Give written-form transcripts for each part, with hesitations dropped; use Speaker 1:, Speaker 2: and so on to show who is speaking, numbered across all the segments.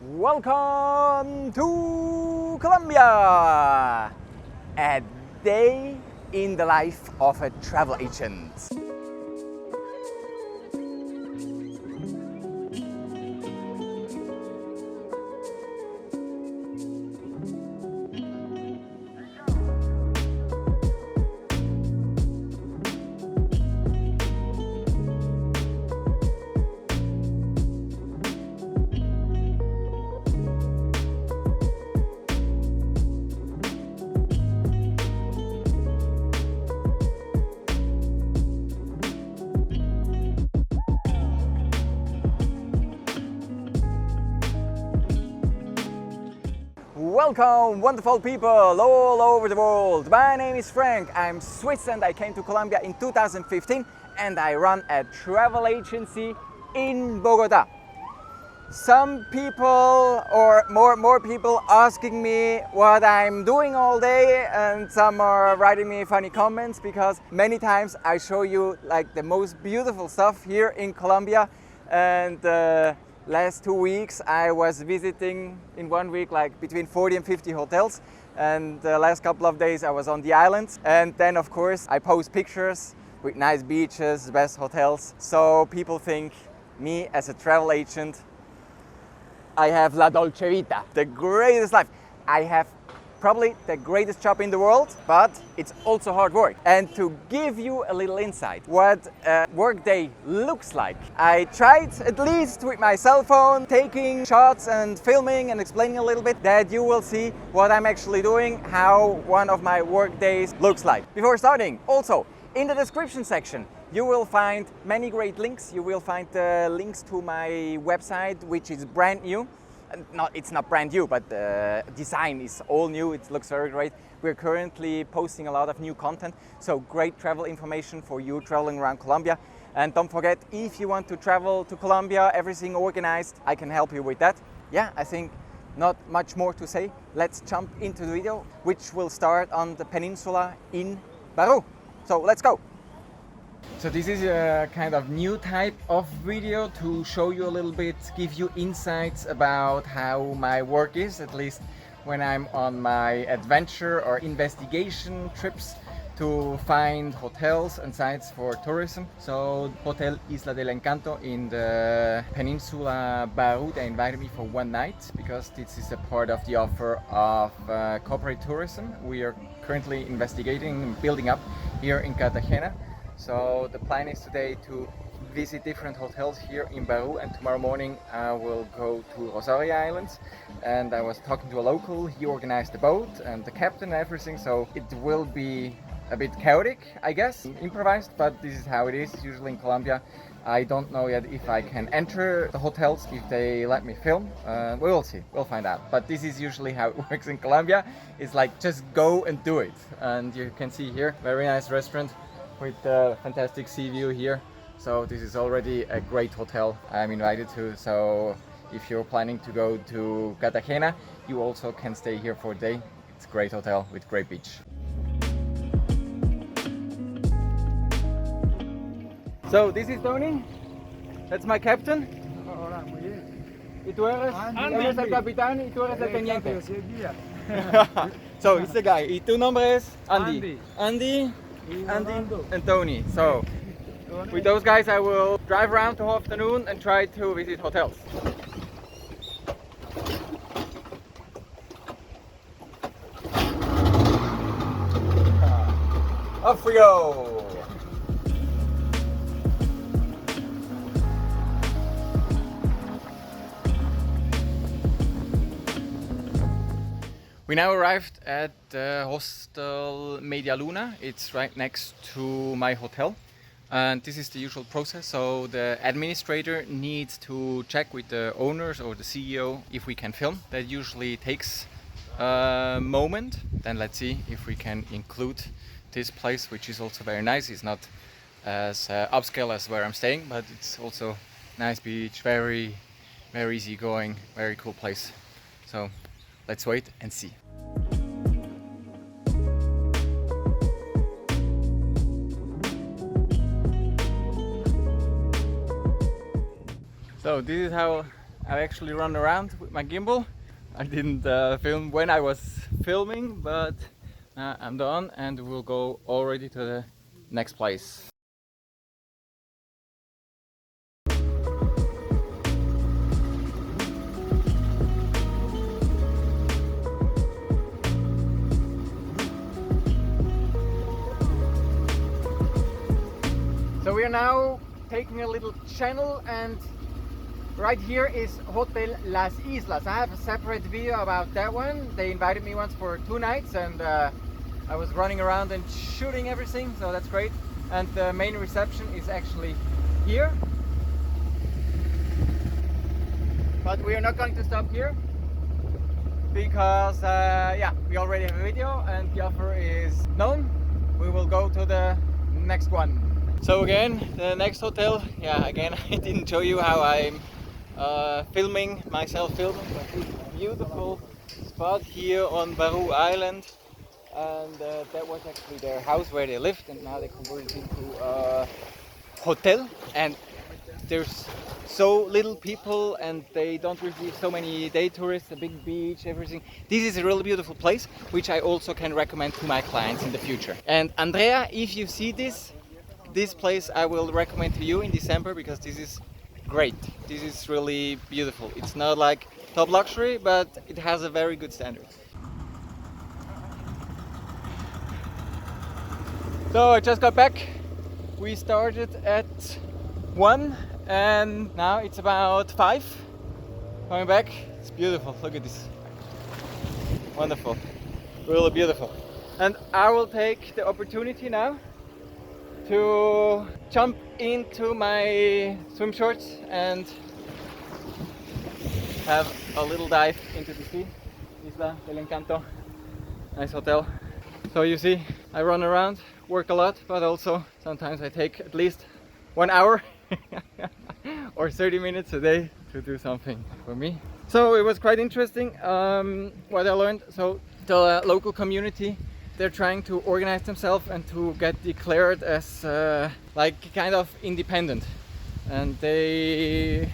Speaker 1: Welcome to Colombia! A day in the life of a travel agent. Welcome, wonderful people all over the world. My name is Frank. I'm Swiss and I came to Colombia in 2015 and I run a travel agency in Bogota. Some people or more people asking me what I'm doing all day, and some are writing me funny comments because many times I show you like the most beautiful stuff here in Colombia. And last 2 weeks I was visiting in 1 week like between 40 and 50 hotels, and the last couple of days I was on the islands. And then of course I post pictures with nice beaches, best hotels, so people think me as a travel agent I have la dolce vita, the greatest life. I have probably the greatest job in the world, but it's also hard work. And to give you a little insight what a workday looks like, I tried at least with my cell phone taking shots and filming and explaining a little bit, that you will see what I'm actually doing, how one of my work days looks like. Before starting, also in the description section you will find many great links. You will find links to my website, which is brand new. It's not brand new, but the design is all new. It looks very great. We're currently posting a lot of new content, so great travel information for you traveling around Colombia. And don't forget, if you want to travel to Colombia, everything organized, I can help you with that. Yeah, I think not much more to say. Let's jump into the video, which will start on the peninsula in Barú. So let's go. So this is a kind of new type of video to show you a little bit, give you insights about how my work is, at least when I'm on my adventure or investigation trips to find hotels and sites for tourism. So Hotel Isla del Encanto in the Peninsula Barú, they invited me for 1 night because this is a part of the offer of corporate tourism we are currently investigating and building up here in Cartagena. So the plan is today to visit different hotels here in Barú, and tomorrow morning I will go to Rosario Islands. And I was talking to a local, he organized the boat and the captain and everything, so it will be a bit chaotic, I guess, improvised, but this is how it is usually in Colombia. I don't know yet if I can enter the hotels, if they let me film. We will see, we'll find out. But this is usually how it works in Colombia. It's like just go and do it. And you can see here, very nice restaurant with a fantastic sea view here. So this is already a great hotel I'm invited to. So if you're planning to go to Cartagena, you also can stay here for a day. It's a great hotel with great beach. So this is Tony, that's my captain.
Speaker 2: Hola, muy bien.
Speaker 1: Y tú eres, eres el capitán y tú eres el teniente.
Speaker 2: Yo soy el guía.
Speaker 1: So he's the guy. Y tu nombre es Andy.
Speaker 2: Andy.
Speaker 1: Andy and Tony. So with those guys I will drive around the whole afternoon and try to visit hotels. Off we go! We now arrived at the hostel Media Luna. It's right next to my hotel. And this is the usual process. So the administrator needs to check with the owners or the CEO if we can film. That usually takes a moment. Then let's see if we can include this place, which is also very nice. It's not as upscale as where I'm staying, but it's also nice beach, very easy going, very cool place. So let's wait and see. So this is how I actually run around with my gimbal. I didn't film when I was filming, but I'm done and we'll go already to the next place. So we are now taking a little channel, and right here is Hotel Las Islas. I have a separate video about that one. They invited me once for 2 nights, and I was running around and shooting everything, so that's great. And the main reception is actually here. But we are not going to stop here because yeah, we already have a video and the offer is known. We will go to the next one. So again, the next hotel, yeah, again, I didn't show you how I'm filming myself, but this beautiful spot here on Barú Island, and that was actually their house where they lived, and now they converted it into a hotel. And there's so little people and they don't receive so many day tourists, a big beach, everything. This is a really beautiful place, which I also can recommend to my clients in the future. And Andrea, if you see this place I will recommend to you in December, because this is great. This is really beautiful. It's not like top luxury, but it has a very good standard. So I just got back. We started at 1 and now it's about 5. Coming back, it's beautiful. Look at this. Wonderful. Really beautiful. And I will take the opportunity now to jump into my swim shorts and have a little dive into the sea. Isla del Encanto. Nice hotel. So you see, I run around, work a lot, but also sometimes I take at least 1 hour or 30 minutes a day to do something for me. So it was quite interesting what I learned. So the local community, they're trying to organize themselves and to get declared as like kind of independent, and they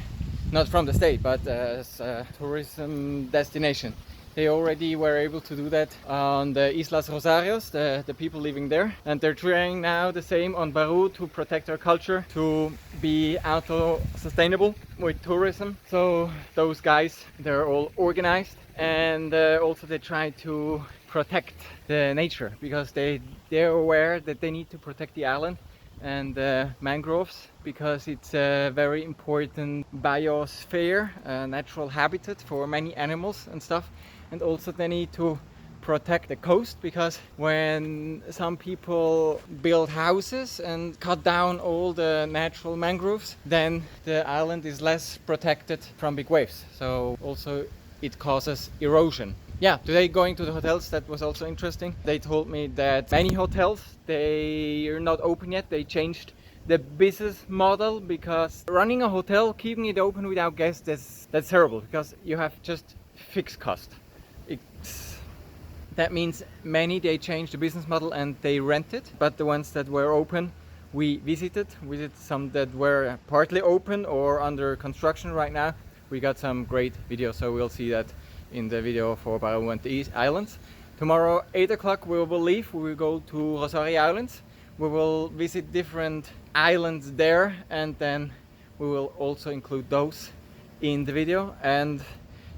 Speaker 1: not from the state but as a tourism destination. They already were able to do that on the Islas Rosarios, the people living there, and they're trying now the same on Barú to protect our culture, to be auto-sustainable with tourism. So those guys, they're all organized, and also they try to protect the nature, because they're aware that they need to protect the island and the mangroves, because it's a very important biosphere, a natural habitat for many animals and stuff. And also they need to protect the coast, because when some people build houses and cut down all the natural mangroves, then the island is less protected from big waves. So also it causes erosion. Yeah, today going to the hotels, that was also interesting. They told me that many hotels, they are not open yet. They changed the business model, because running a hotel, keeping it open without guests, that's terrible, because you have just fixed cost. That means many, they changed the business model and they rented, but the ones that were open, we visited some that were partly open or under construction right now. We got some great videos, so we'll see that in the video for Barú and the Islands. Tomorrow 8 o'clock we will leave. We will go to Rosario Islands. We will visit different islands there, and then we will also include those in the video. And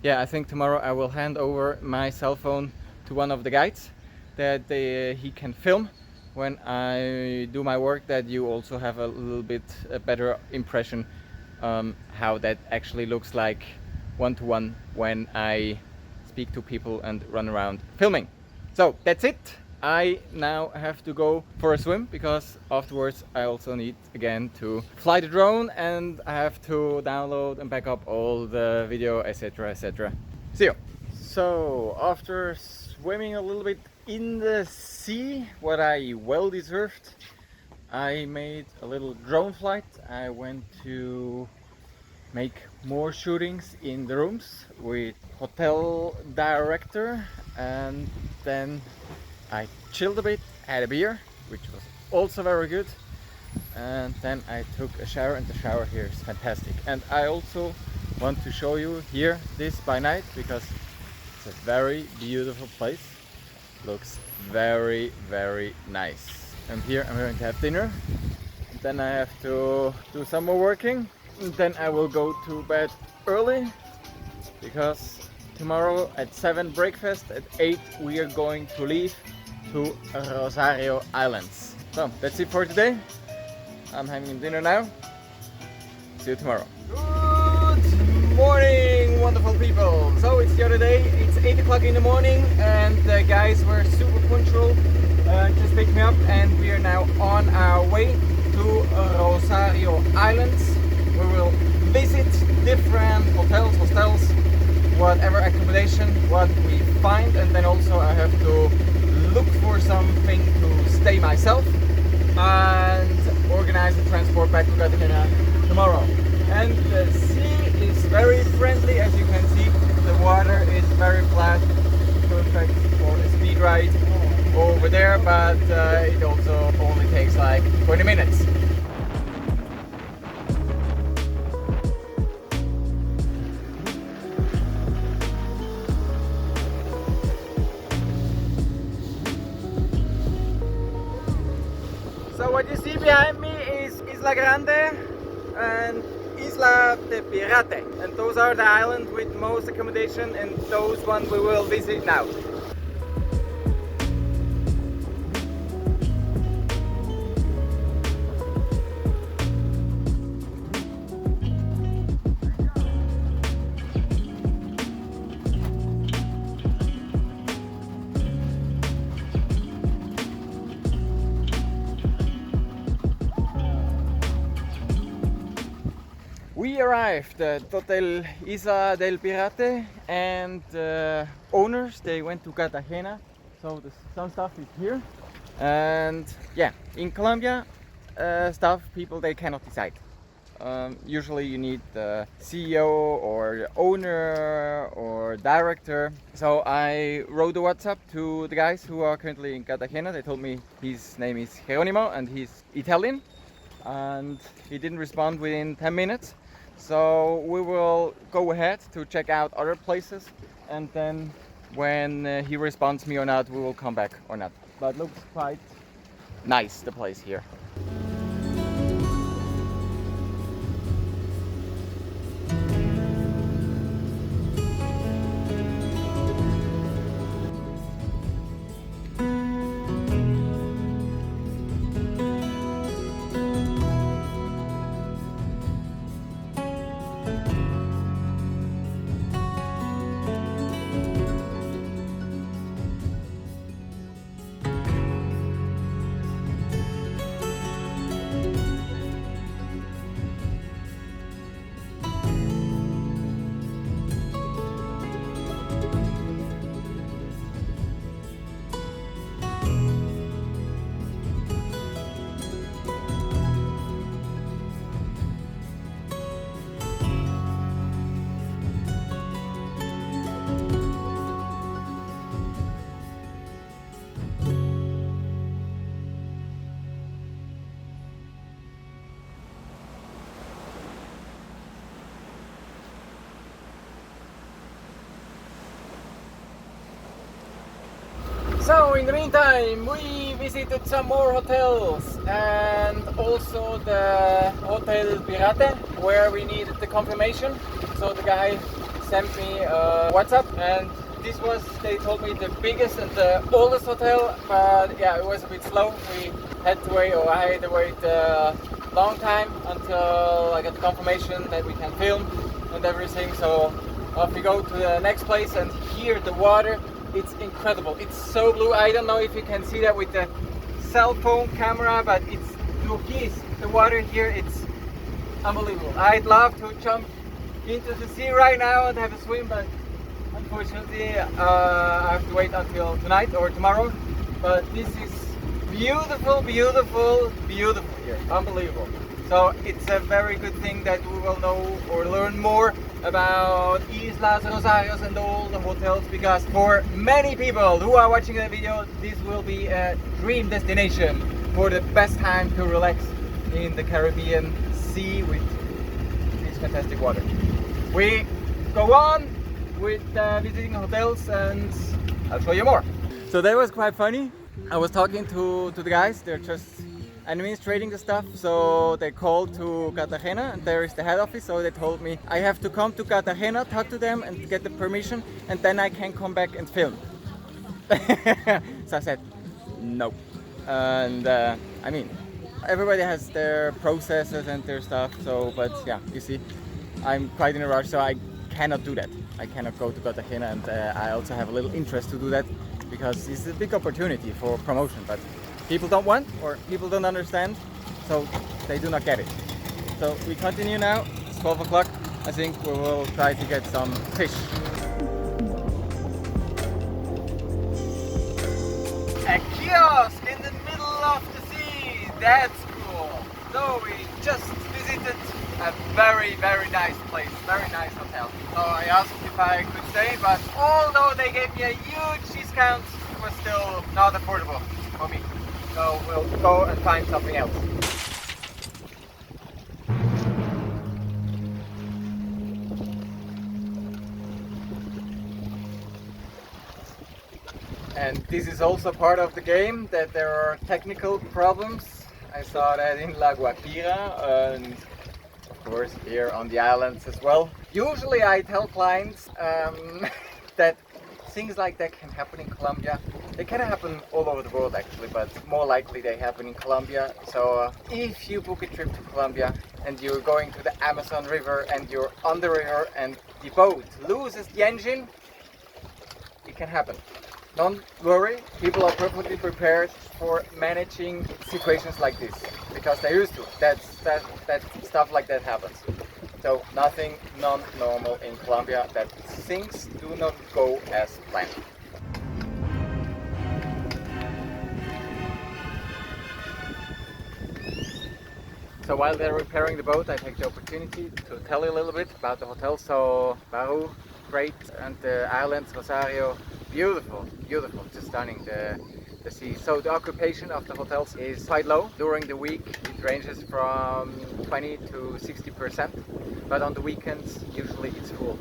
Speaker 1: yeah, I think tomorrow I will hand over my cell phone to one of the guides, that he can film when I do my work, that you also have a little bit a better impression how that actually looks like one-to-one when I speak to people and run around filming. So that's it. I now have to go for a swim, because afterwards I also need again to fly the drone, and I have to download and back up all the video, etc, etc. See you. So after swimming a little bit in the sea, what I well deserved, I made a little drone flight. I went to make more shootings in the rooms with hotel director, and then I chilled a bit, had a beer, which was also very good, and then I took a shower, and the shower here is fantastic. And I also want to show you here this by night because it's a very beautiful place. Looks very, very nice. And here I'm going to have dinner. Then I have to do some more working. And then I will go to bed early because tomorrow at 7 breakfast, at 8 we are going to leave to Rosario Islands. So that's it for today. I'm having dinner now. See you tomorrow. Good morning, wonderful people. So it's the other day, it's 8 o'clock in the morning and the guys were super punctual. Just picked me up and we are now on our way to Rosario Islands. We will visit different hotels, hostels, whatever accommodation, what we find, and then also I have to look for something to stay myself and organize the transport back to Cartagena tomorrow. And the sea is very friendly, as you can see. The water is very flat, perfect for a speed ride over there, but it also only takes like 20 minutes. So what you see behind me is Isla Grande and Isla de Pirate, and those are the islands with most accommodation, and those ones we will visit now. We arrived at Hotel Isla del Pirate and the owners, they went to Cartagena, so some stuff is here. And yeah, in Colombia, people they cannot decide. Usually you need the CEO or the owner or director. So I wrote a WhatsApp to the guys who are currently in Cartagena. They told me his name is Geronimo and he's Italian, and he didn't respond within 10 minutes. So we will go ahead to check out other places, and then when he responds me or not, we will come back or not. But looks quite nice, the place here. So in the meantime, we visited some more hotels and also the Hotel Pirate, where we needed the confirmation. So the guy sent me a WhatsApp, and this was, they told me, the biggest and the oldest hotel, but yeah, it was a bit slow. We had to wait, or I had to wait a long time until I got the confirmation that we can film and everything. So off we go to the next place, and here the water, it's incredible. It's so blue. I don't know if you can see that with the cell phone camera, but it's turquoise. The water here, it's unbelievable. I'd love to jump into the sea right now and have a swim, but unfortunately I have to wait until tonight or tomorrow. But this is beautiful, beautiful, beautiful here. Unbelievable. So it's a very good thing that we will know or learn more about Islas Rosarios and all the hotels, because for many people who are watching the video, this will be a dream destination for the best time to relax in the Caribbean Sea with this fantastic water. we go on with visiting hotels and I'll show you more. So that was quite funny. I was talking to the guys, they're just administrating the stuff, so they called to Cartagena and there is the head office, so they told me I have to come to Cartagena, talk to them and get the permission and then I can come back and film. So I said no. And I mean, everybody has their processes and their stuff, so but yeah, you see, I'm quite in a rush, so I cannot do that. I cannot go to Cartagena, and I also have a little interest to do that because it's a big opportunity for promotion, but people don't want or people don't understand, so they do not get it. So we continue now. It's 12 o'clock. I think we will try to get some fish. A kiosk in the middle of the sea. That's cool. So we just visited a very nice place, very nice hotel. So I asked if I could stay, but although they gave me a huge discount, it was still not affordable for me. So we'll go and find something else. And this is also part of the game, that there are technical problems. I saw that in La Guajira and of course here on the islands as well. Usually I tell clients that things like that can happen in Colombia. They can happen all over the world actually, but more likely they happen in Colombia. So if you book a trip to Colombia and you're going to the Amazon River and you're on the river and the boat loses the engine, it can happen. Don't worry, people are perfectly prepared for managing situations like this because they're used to it. That stuff like that happens. So nothing non-normal in Colombia, that things do not go as planned. So while they're repairing the boat, I take the opportunity to tell you a little bit about the hotel. So Baru, great, and the islands, Rosario, beautiful, just stunning, the sea. So the occupation of the hotels is quite low. During the week it ranges from 20 to 60%, but on the weekends usually it's full.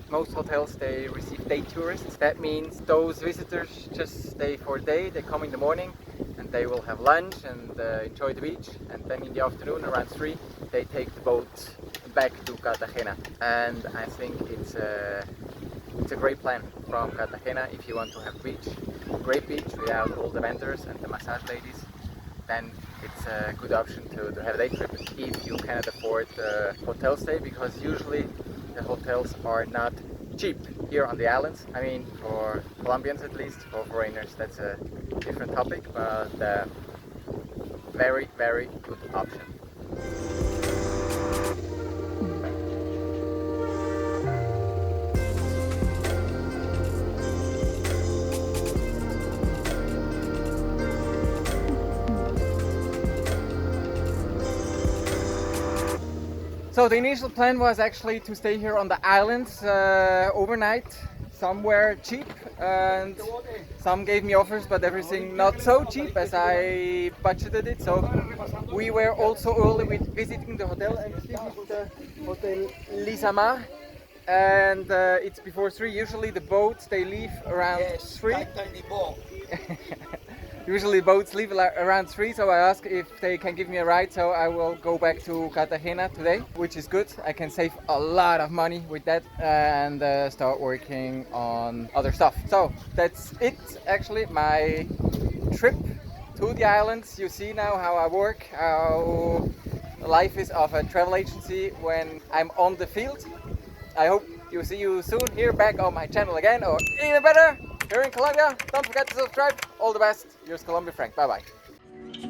Speaker 1: Most hotels, they receive day tourists. That means those visitors just stay for a day, they come in the morning and they will have lunch and enjoy the beach, and then in the afternoon around 3 they take the boat back to Cartagena. And I think it's a great plan from Cartagena if you want to have beach, great beach without all the vendors and the massage ladies. Then it's a good option to have a day trip if you cannot afford the hotel stay, because usually the hotels are not cheap here on the islands. I mean, for Colombians at least, for foreigners that's a different topic, but very good option. So the initial plan was actually to stay here on the islands overnight, somewhere cheap, and some gave me offers, but everything not so cheap as I budgeted it. So we were also early with visiting the hotel, and this is the Hotel Lisamar, and it's before 3. Usually the boats, they leave around 3. Usually boats leave around 3, so I asked if they can give me a ride, so I will go back to Cartagena today, which is good. I can save a lot of money with that and start working on other stuff. So that's it, actually, my trip to the islands. You see now how I work, how life is of a travel agency when I'm on the field. I hope you see you soon here back on my channel again, or even better, here in Colombia. Don't forget to subscribe. All the best. Yours Colombiafrank. Bye bye.